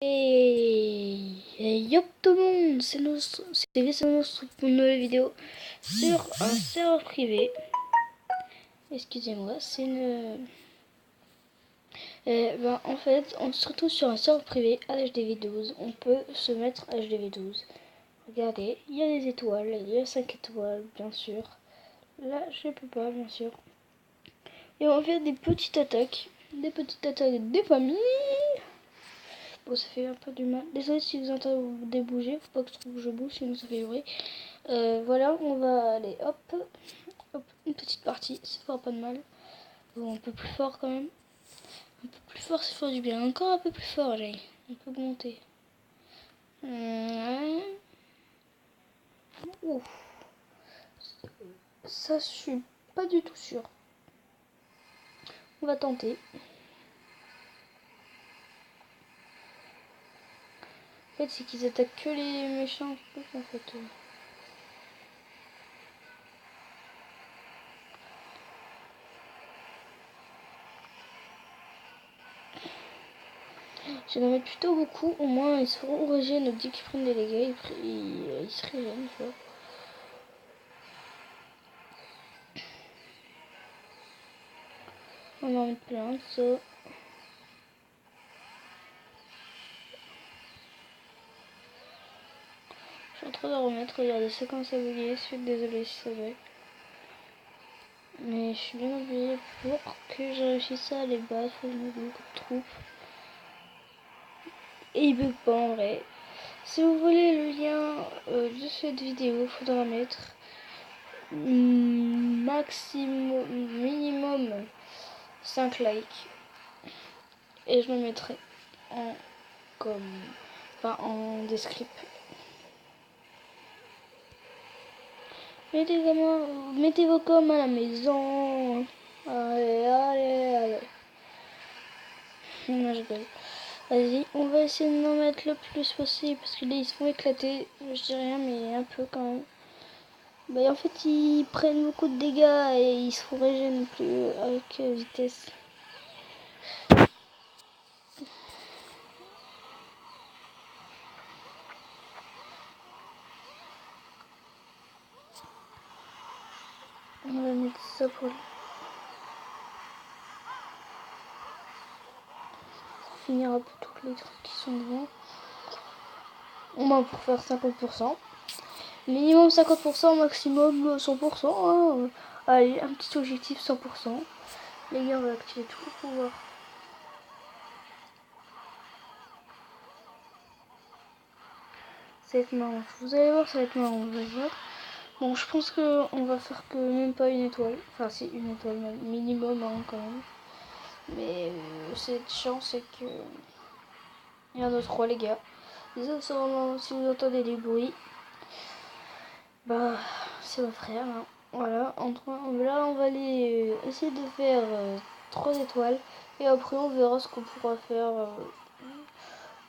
Et yo tout le monde, c'est pour une nouvelle vidéo sur un serveur privé. Excusez-moi, c'est une... en fait, on se retrouve sur un serveur privé HDV12. On peut se mettre HDV12. Regardez, il y a des étoiles, il y a 5 étoiles, bien sûr. Là, je peux pas, bien sûr. Et on va faire des petites attaques des familles. Bon, ça fait un peu du mal. Désolé si vous entendez bouger, faut pas que je bouge, sinon ça fait du bruit. Voilà, on va aller, hop, une petite partie, ça fera pas de mal. Bon, un peu plus fort quand même. Un peu plus fort, ça fera du bien. Encore un peu plus fort, allez. On peut monter. Ouf. Ça, je suis pas du tout sûr. On va tenter. En fait, c'est qu'ils attaquent que les méchants. En fait. Je vais en mettre plutôt beaucoup. Au moins, ils seront régènent dès qu'ils prennent des dégâts. Ils se régènent, tu vois. On va en mettre plein, ça. Je suis en train de remettre, regardez, ça commence à bugger, désolé si ça bug. Mais je suis bien obligée pour que je réussisse à les battre, je me beaucoup de troupes. Et il bug pas en vrai. Si vous voulez le lien de cette vidéo, il faudra mettre minimum 5 likes. Et je le mettrai en en description. Mettez vos coms à la maison. Allez. Non, je rigole. Vas-y, on va essayer de en mettre le plus possible parce que là ils se font éclater. Je dis rien, mais un peu quand même. En fait, ils prennent beaucoup de dégâts et ils se régènent plus avec vitesse. On va mettre ça pour finir un peu tous les trucs qui sont devant. On va pour faire 50%. Minimum 50%, maximum 100%. Hein. Allez, un petit objectif 100%. Les gars, on va activer tout le pouvoir. Ça va être marrant. Vous allez voir, ça va être marrant. Vous allez voir. Bon, je pense qu'on va faire que même pas une étoile. Enfin, c'est une étoile minimum hein, quand même. Mais cette chance, c'est que il y en a 3 les gars. Désolé si vous entendez des bruits. C'est mon frère. Hein. Voilà. Là, on va aller essayer de faire 3 étoiles. Et après, on verra ce qu'on pourra faire.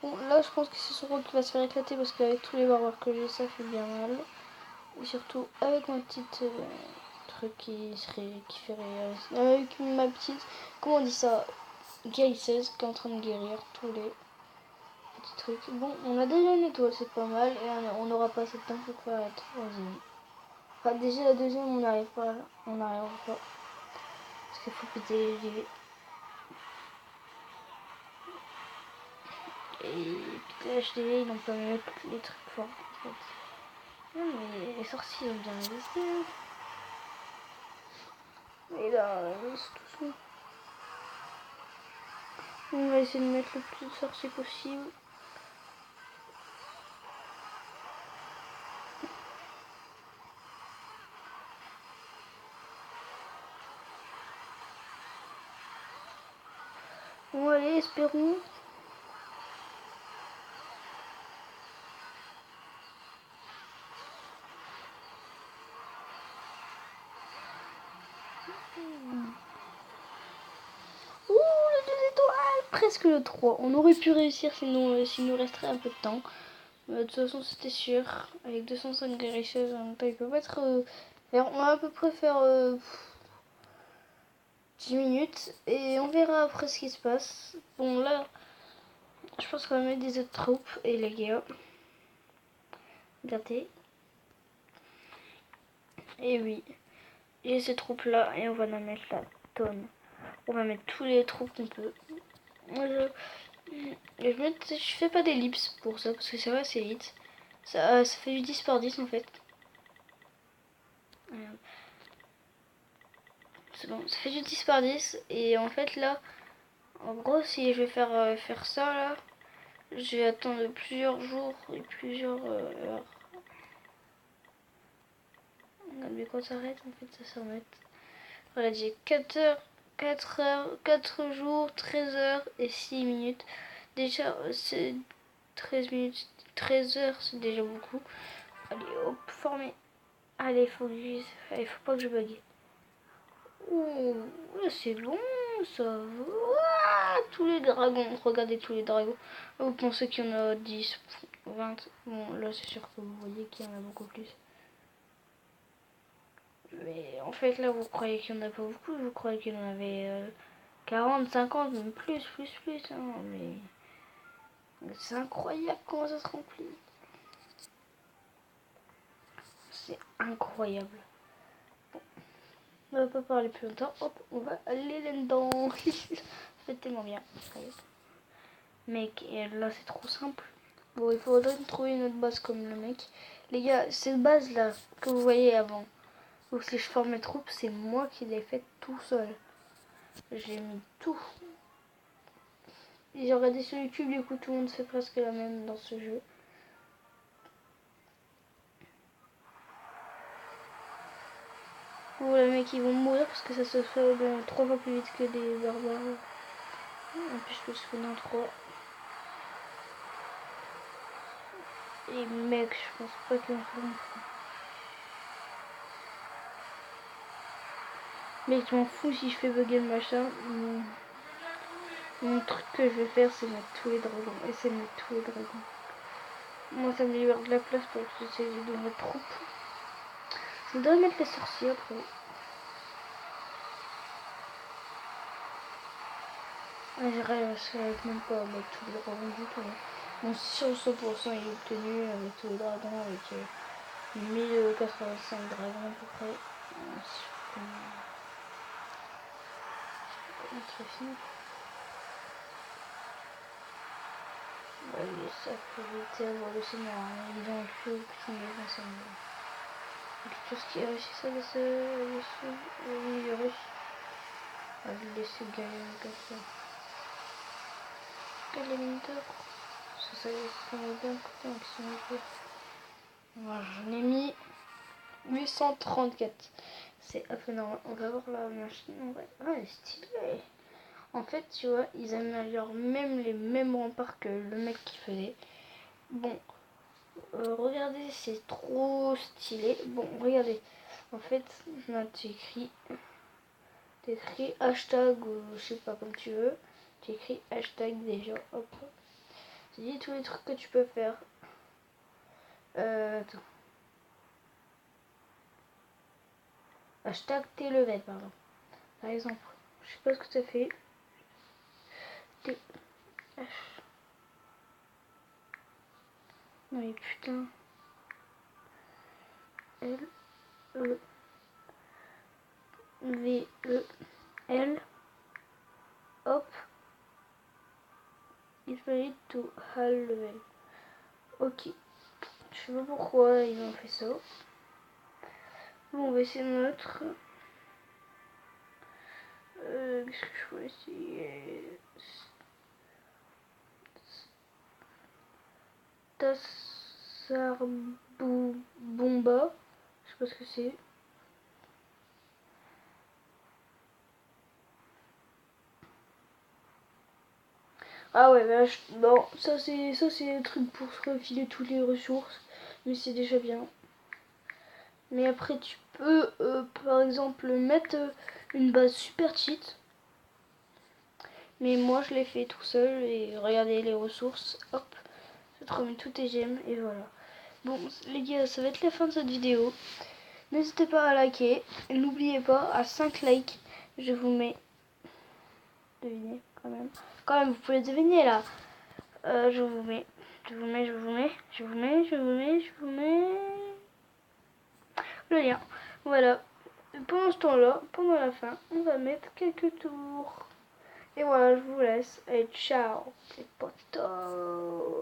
Bon, là, je pense que c'est son rôle qui va se faire éclater parce qu'avec tous les barbares que j'ai, ça fait bien mal. Et surtout avec ma petite truc qui fait rire. Avec ma petite, comment on dit ça, guérisseuse qui est en train de guérir tous les petits trucs. Bon, on a déjà une étoile, c'est pas mal. Et on n'aura pas assez de temps pour faire la troisième. Enfin, déjà la deuxième, on n'arrive pas. On n'arrive pas. Parce qu'il faut péter les JV. Et puis les HDV, ils n'ont pas mettre les trucs forts en fait. Non, mais les sorciers ont bien investi. Et là, c'est tout ça. On va essayer de mettre le plus de sorciers possible. Bon allez, espérons. Ouh, le 2 étoiles, presque le 3. On aurait pu réussir sinon s'il nous resterait un peu de temps. De toute façon, c'était sûr. Avec 205 guérisseuses, il peut pas être... on va à peu près faire 10 minutes et on verra après ce qui se passe. Bon, là, Je pense qu'on va mettre des autres troupes. Et les gars, regardez. Et oui, j'ai ces troupes là et on va en mettre la tonne. On va mettre tous les troupes qu'on peut. Je fais pas d'ellipse pour ça parce que ça va assez vite. Ça fait du 10 par 10 en fait. C'est bon, ça fait du 10 par 10 et en fait là, en gros si je vais faire ça là, je vais attendre plusieurs jours et plusieurs heures. Mais quand ça arrête en fait ça s'arrête. Voilà, j'ai 4 heures, 4 heures, 4 jours, 13 heures et 6 minutes. Déjà c'est 13 minutes, 13 heures c'est déjà beaucoup. Allez hop, formé. Allez, faut pas que je bug. Ouh, c'est bon, ça va. Tous les dragons, regardez tous les dragons. Vous pensez qu'il y en a 10, 20. Bon, là, c'est sûr que vous voyez qu'il y en a beaucoup plus. Mais en fait, là, vous croyez qu'il n'y en a pas beaucoup. Vous croyez qu'il y en avait 40, 50, même plus. Hein, mais c'est incroyable comment ça se remplit. C'est incroyable. On va pas parler plus longtemps. Hop, on va aller là-dedans. Ça fait tellement bien. Mec, et là c'est trop simple. Bon, il faudrait trouver une autre base comme le mec. Les gars, cette base là que vous voyez avant, donc si je forme mes troupes, c'est moi qui l'ai fait tout seul. J'ai mis tout. J'ai regardé sur YouTube, du coup tout le monde fait presque la même dans ce jeu. Bon, les mecs ils vont mourir parce que ça se fait 3 fois plus vite que des barbares. En plus, je peux spawn en 3. Et mec, je pense pas qu'ils vont faire un coup. Mec, je m'en fous si je fais bugger le machin. Mon truc que je vais faire, c'est mettre tous les dragons. Essayer de mettre tous les dragons. Moi, ça me libère de la place pour que j'essaie de mettre troupe. Je voudrais mettre les sorciers après. J'arrive même pas à mettre tous les dragons du tout. Bon, si sur le 100% il est obtenu avec tous les dragons, avec 1085 dragons à peu près. Si je peux mettre fini. Ouais, ça peut éviter avoir le seigneur. Ils ont plus aucune défense. Tout ce qui est réussi, ça laisse oui, réussi. On va le laisser gagner comme ça. Quel émetteur? Ça va bien côté en question. Voilà, j'en ai mis 834. C'est un peu normal. On va voir la machine. Ah, elle est stylée. En fait, tu vois, ils améliorent même les mêmes remparts que le mec qui faisait. Bon, regardez, c'est trop stylé. Bon, regardez. En fait, là, tu écris hashtag ou je sais pas comme tu veux. Tu écris hashtag déjà. Hop. Tu dis tous les trucs que tu peux faire. Attends. Hashtag T-level, pardon. Par exemple, je sais pas ce que ça fait. T H. Non mais putain. L E V E L. Hop. It's ready to high level. Ok. Je sais pas pourquoi ils ont fait ça. Bon, on va essayer notre. Qu'est-ce que je peux essayer? Tassarbomba. Je sais pas ce que c'est. Ah ouais, bah, bon, ça c'est un truc pour se refiler toutes les ressources, mais c'est déjà bien. Mais après tu peux par exemple mettre une base super cheat. Mais moi je l'ai fait tout seul et regardez les ressources, hop, ça te remet tous tes gemmes et voilà. Bon les gars, ça va être la fin de cette vidéo. N'hésitez pas à liker, n'oubliez pas à 5 likes, je vous mets, devinez quand même, vous pouvez deviner là. Je vous mets. Je vous mets, je vous mets, je vous mets, je vous mets, je vous mets le lien. Voilà. Pendant ce temps-là, pendant la fin, on va mettre quelques tours. Et voilà, je vous laisse. Allez, ciao, les potos.